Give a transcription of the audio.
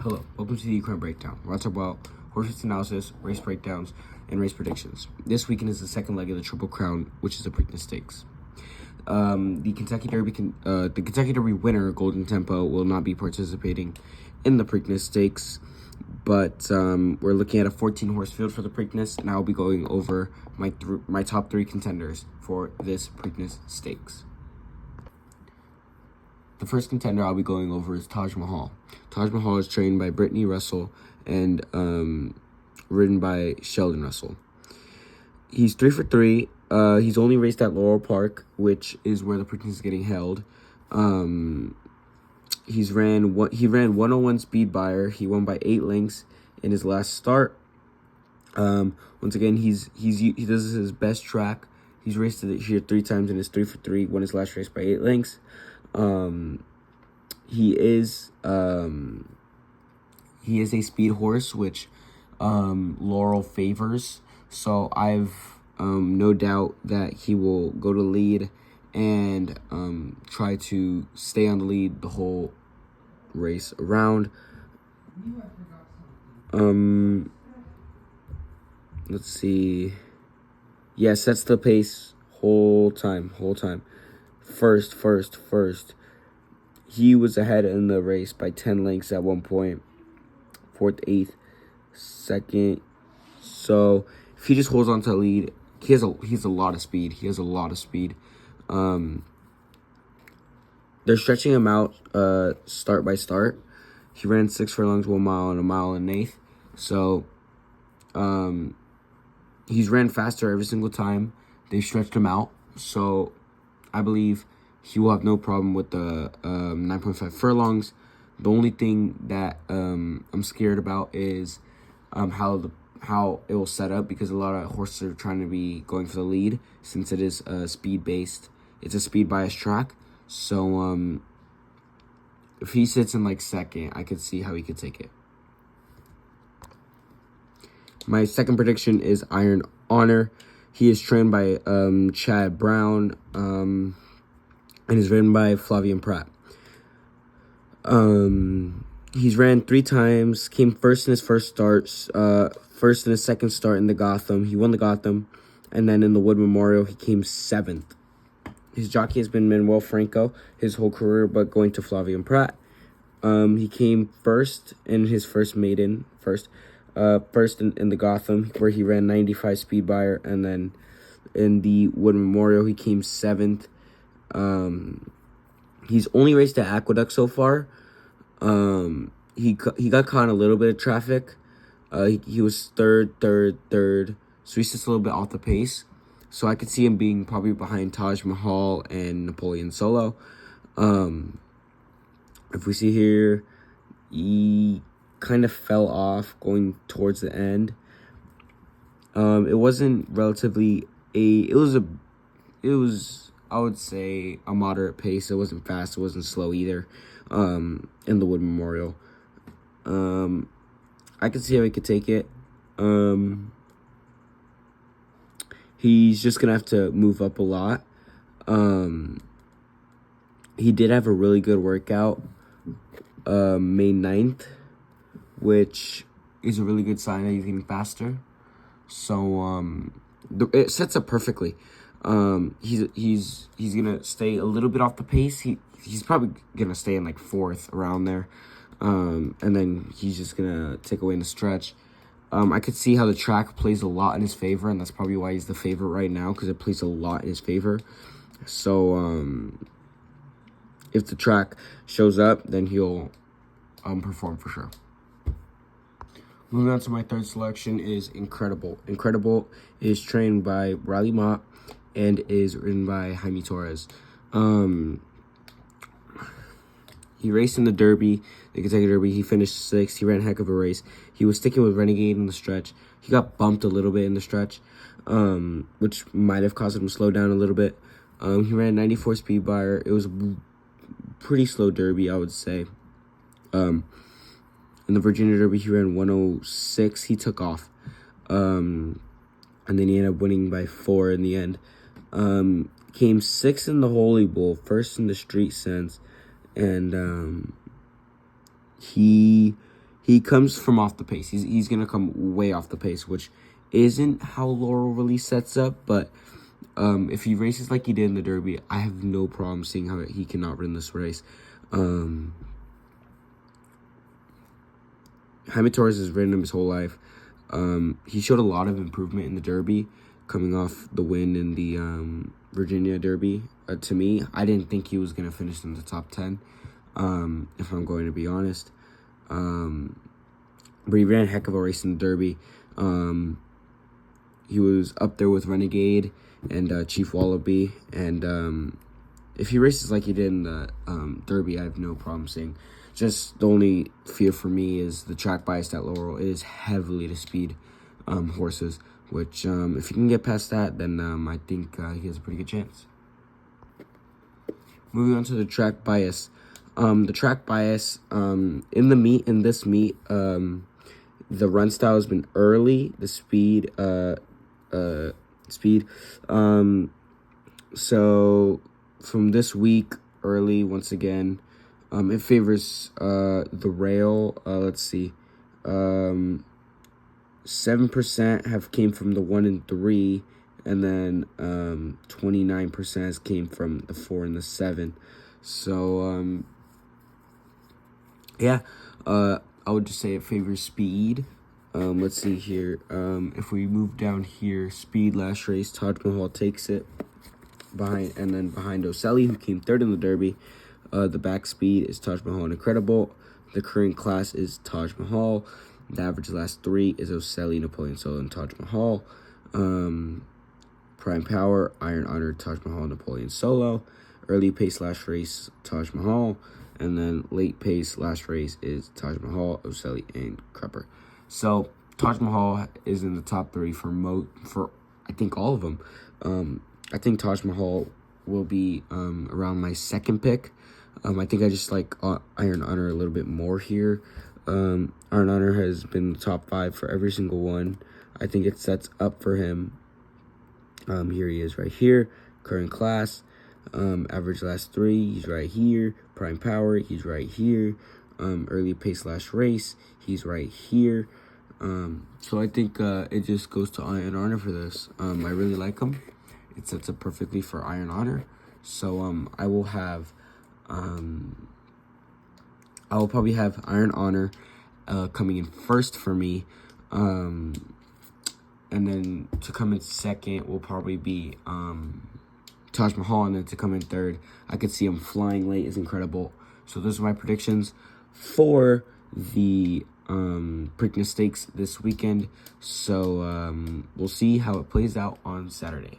Hello, welcome to the Equine Breakdown, where I talk about horse race analysis, race breakdowns, and race predictions. This weekend is the second leg of the Triple Crown, which is the Preakness Stakes. The Kentucky Derby winner, Golden Tempo, will not be participating in the Preakness Stakes, but we're looking at a 14-horse field for the Preakness, and I'll be going over my top three contenders for this Preakness Stakes. The first contender I'll be going over is Taj Mahal. Taj Mahal is trained by Brittany Russell and ridden by Sheldon Russell. He's 3 for 3. He's only raced at Laurel Park, which is where the Preakness is getting held. He ran 101 speed buyer. He won by 8 lengths in his last start. Once again, he does his best track. He's raced it here 3 times and is 3 for 3. Won his last race by 8 lengths. He is a speed horse, which Laurel favors. So I've no doubt that he will go to lead and try to stay on the lead the whole race around. Let's see. Yeah, sets the pace whole time. First. He was ahead in the race by 10 lengths at one point. 4th, 8th, 2nd. So if he just holds on to the lead, he has a lot of speed. They're stretching him out start by start. He ran 6 furlongs, 1 mile, and a mile and an eighth. So he's ran faster every single time. They've stretched him out. So I believe he will have no problem with the 9.5 furlongs. The only thing that I'm scared about is how it will set up, because a lot of horses are trying to be going for the lead since it is speed-based. It's a speed-biased track. So if he sits in like second, I could see how he could take it. My second prediction is Iron Honor. He is trained by Chad Brown and is ridden by Flavien Prat. He's ran 3 times, came first in his first starts, first in his second start in the Gotham. He won the Gotham, and then in the Wood Memorial, he came 7th. His jockey has been Manuel Franco his whole career, but going to Flavien Prat. He came first in his first maiden, first in the Gotham, where he ran 95 speed buyer, and then in the Wood Memorial, he came 7th. He's only raced at Aqueduct so far. He got caught in a little bit of traffic. He was third, so he's just a little bit off the pace. So I could see him being probably behind Taj Mahal and Napoleon Solo. If we see here, he kind of fell off going towards the end. It wasn't relatively it was I would say a moderate pace. It wasn't fast, it wasn't slow either. In the Wood Memorial, I could see how he could take it. He's just gonna have to move up a lot. He did have a really good workout May 9th, which is a really good sign that he's getting faster. So it sets up perfectly. He's gonna stay a little bit off the pace. He's probably gonna stay in like 4th, around there, and then he's just gonna take away in the stretch. I could see how the track plays a lot in his favor, and that's probably why he's the favorite right now, because it plays a lot in his favor. So if the track shows up, then he'll perform for sure. Moving on to my third selection is Incredible. Incredible is trained by Riley Mott and is ridden by Jaime Torres. He raced in the Derby, the Kentucky Derby. He finished 6th. He ran a heck of a race. He was sticking with Renegade in the stretch. He got bumped a little bit in the stretch, which might have caused him to slow down a little bit. He ran 94 speed buyer. It was a pretty slow Derby, I would say. In the Virginia Derby, he ran 106. He took off. And then he ended up winning by 4 in the end. Came 6th in the Holy Bull, 1st in the Street Sense, and he he comes from off the pace. He's gonna come way off the pace, which isn't how Laurel really sets up. But if he races like he did in the Derby, I have no problem seeing how he cannot win this race. Jaime Torres has ridden him his whole life. He showed a lot of improvement in the Derby, coming off the win in the Virginia Derby. To me, I didn't think he was going to finish in the top 10, if I'm going to be honest. But he ran a heck of a race in the Derby. He was up there with Renegade and Chief Wallaby. And if he races like he did in the Derby, I have no problem saying. Just the only fear for me is the track bias at Laurel. It is heavily to speed horses, which if he can get past that, then I think he has a pretty good chance. Moving on to the track bias. The track bias in this meet, the run style has been early. The speed, so from this week, early once again. It favors the rail. Let's see. 7% have came from the 1 and 3, and then 29% came from the 4 and the 7. So yeah, I would just say it favors speed. Let's see here. If we move down here, speed last race, Taj Mahal takes it behind O'Selly, who came third in the Derby. The back speed is Taj Mahal and Incredible. The current class is Taj Mahal. The average last 3 is O'Selly, Napoleon Solo, and Taj Mahal. Prime Power, Iron Honor, Taj Mahal, Napoleon Solo. Early pace last race, Taj Mahal. And then late pace last race is Taj Mahal, O'Selly, and Crupper. So Taj Mahal is in the top 3 for I think all of them. I think Taj Mahal will be around my second pick. I think I just like Iron Honor a little bit more here. Iron Honor has been top 5 for every single one. I think it sets up for him. Here he is right here. Current class. Average last 3, he's right here. Prime Power, he's right here. Early pace last race, he's right here. So I think it just goes to Iron Honor for this. I really like him. It sets up perfectly for Iron Honor. So I will probably have Iron Honor coming in first for me. And then to come in second will probably be Taj Mahal, and then to come in third, I could see him flying late is Incredible. So those are my predictions for the Preakness Stakes this weekend. So we'll see how it plays out on Saturday.